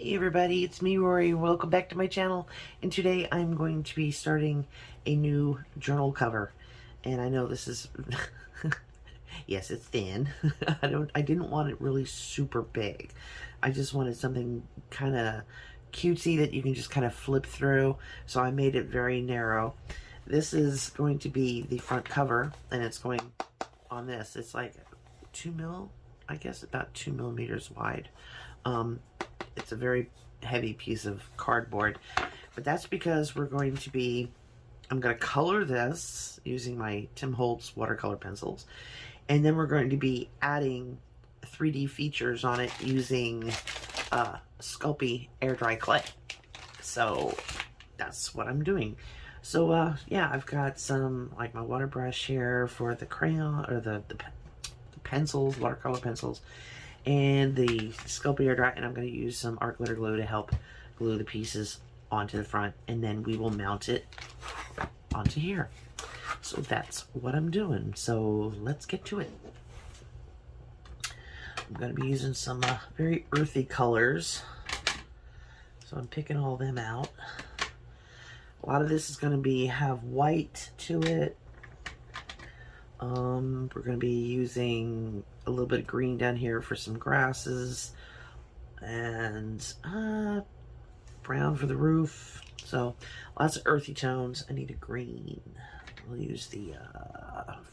Hey everybody, it's me Rory. Welcome back to my channel, and today I'm going to be starting a new journal cover. And I know this is yes, it's thin. I didn't want it really super big. I just wanted something kind of cutesy that you can just kind of flip through, so I made it very narrow. This is going to be the front cover, and it's going on this. It's like 2 mil, I guess about 2 millimeters wide. It's a very heavy piece of cardboard, but that's because I'm going to color this using my Tim Holtz watercolor pencils, and then we're going to be adding 3D features on it using Sculpy air dry clay. So that's what I'm doing. So yeah, I've got some, like, my water brush here for the crayon, or the pencils, watercolor pencils, and the Sculpy air dry, and I'm going to use some art glitter glue to help glue the pieces onto the front, and then we will mount it onto here. So that's what I'm doing. So let's get to it. I'm going to be using some very earthy colors, so I'm picking all them out. A lot of this is going to have white to it. We're going to be using a little bit of green down here for some grasses, and brown for the roof. So lots of earthy tones. I need a green. We'll use the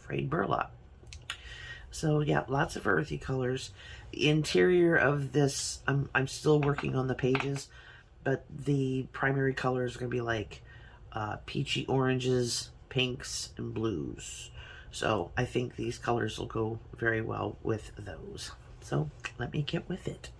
frayed burlap. So yeah, lots of earthy colors. The interior of this, I'm still working on the pages, but the primary colors are going to be like peachy oranges, pinks, and blues. So I think these colors will go very well with those. So let me get with it.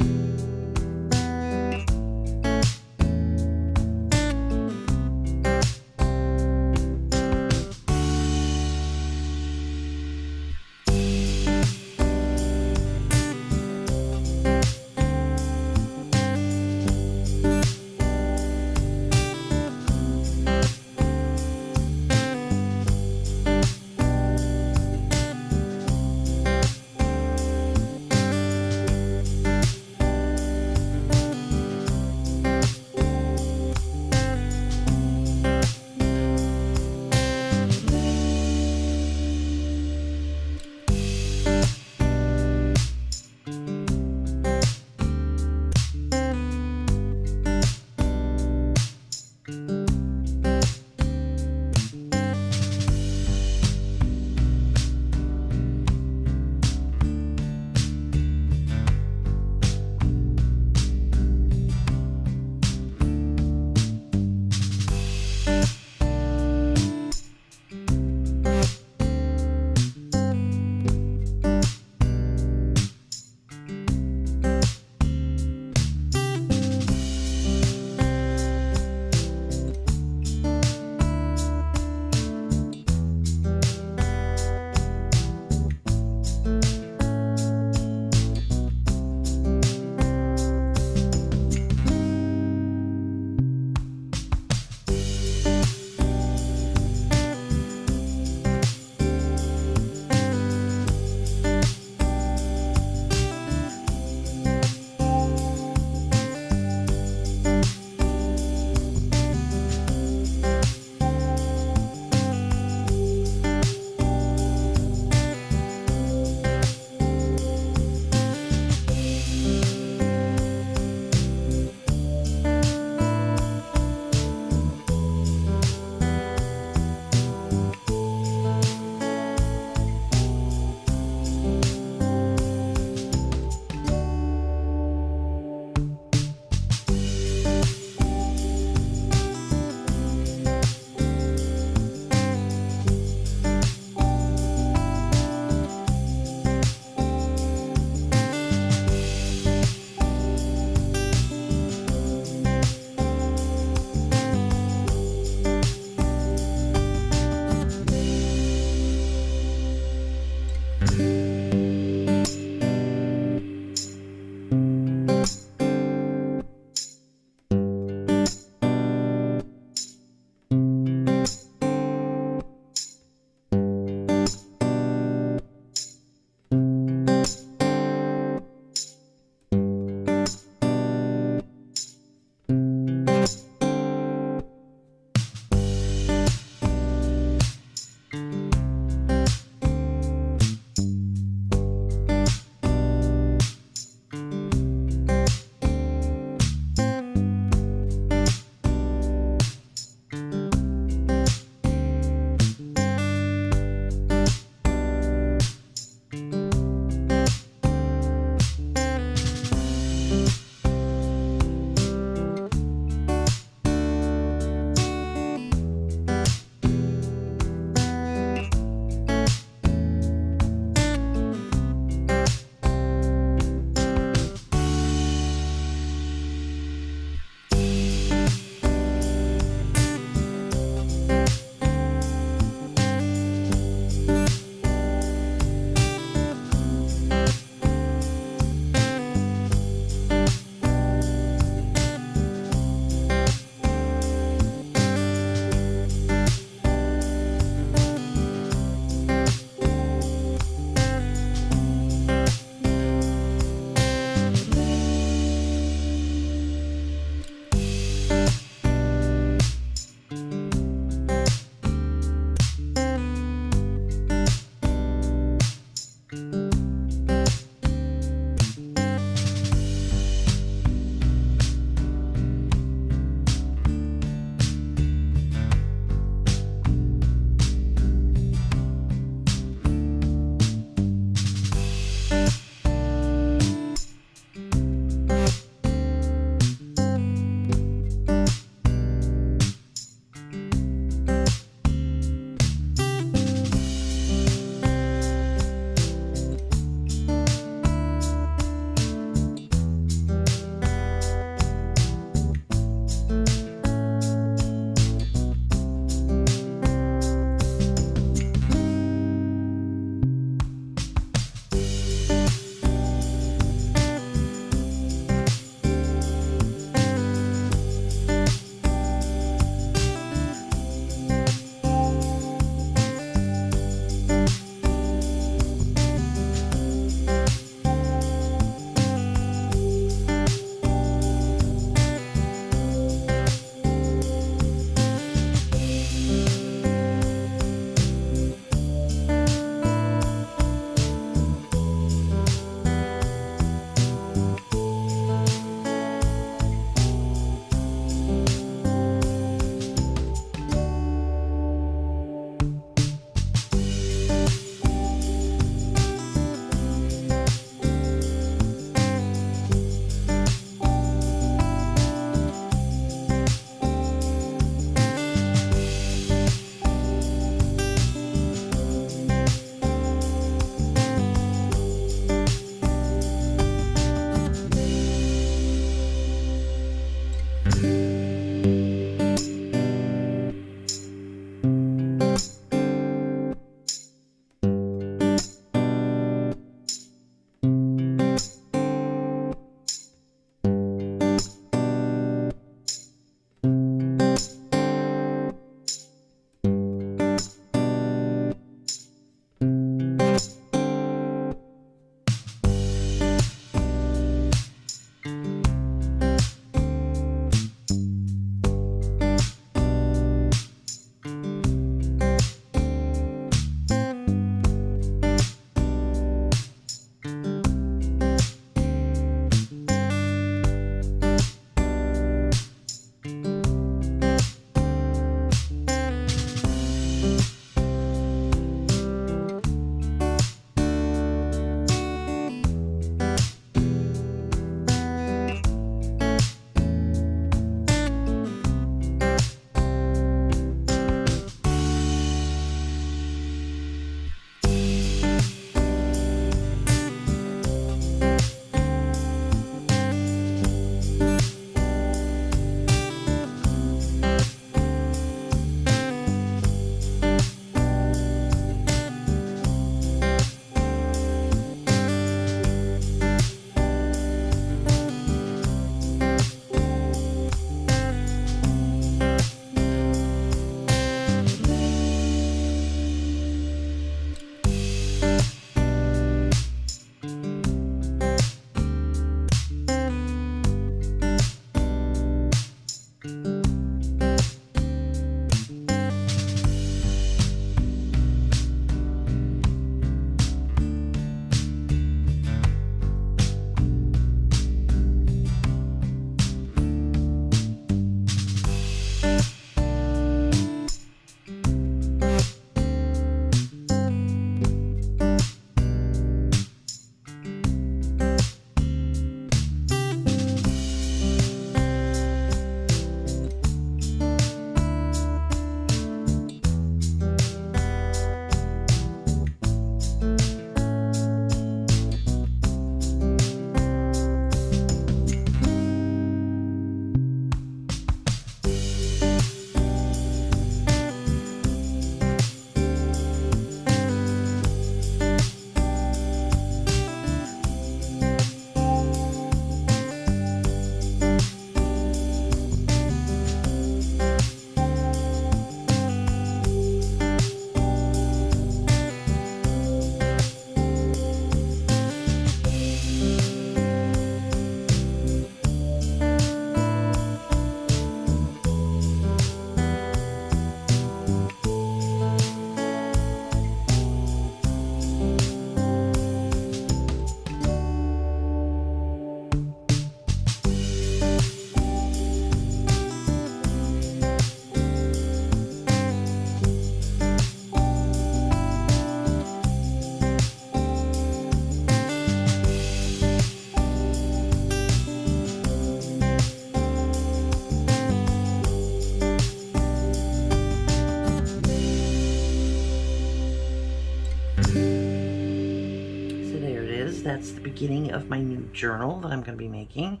that's the beginning of my new journal that I'm going to be making.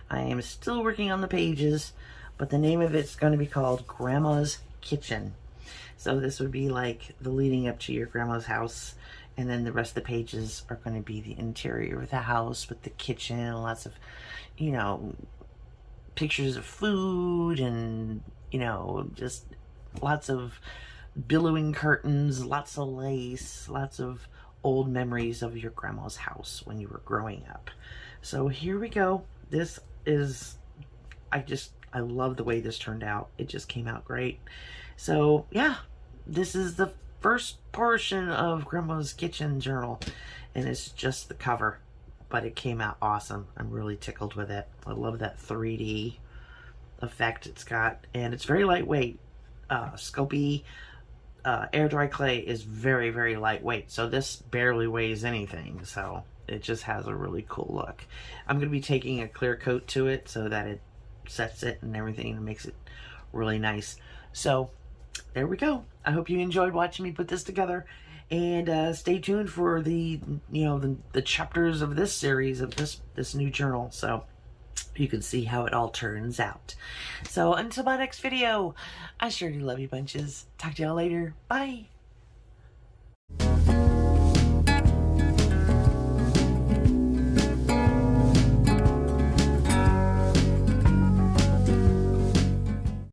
I am still working on the pages, but the name of it's going to be called Grandma's Kitchen. So this would be like the leading up to your grandma's house, and then the rest of the pages are going to be the interior of the house with the kitchen, lots of, you know, pictures of food and, you know, just lots of billowing curtains, lots of lace, lots of old memories of your grandma's house when you were growing up. So here we go. This is, I love the way this turned out. It just came out great. So yeah, this is the first portion of Grandma's Kitchen journal, and it's just the cover, but it came out awesome. I'm really tickled with it. I love that 3D effect it's got, and it's very lightweight. Sculpy air dry clay is very, very lightweight, so this barely weighs anything, so it just has a really cool look. I'm going to be taking a clear coat to it so that it sets it and everything and makes it really nice. So there we go. I hope you enjoyed watching me put this together, and stay tuned for the, you know, the chapters of this series of this new journal, so you can see how it all turns out. So until my next video, I sure do love you bunches. Talk to y'all later. Bye.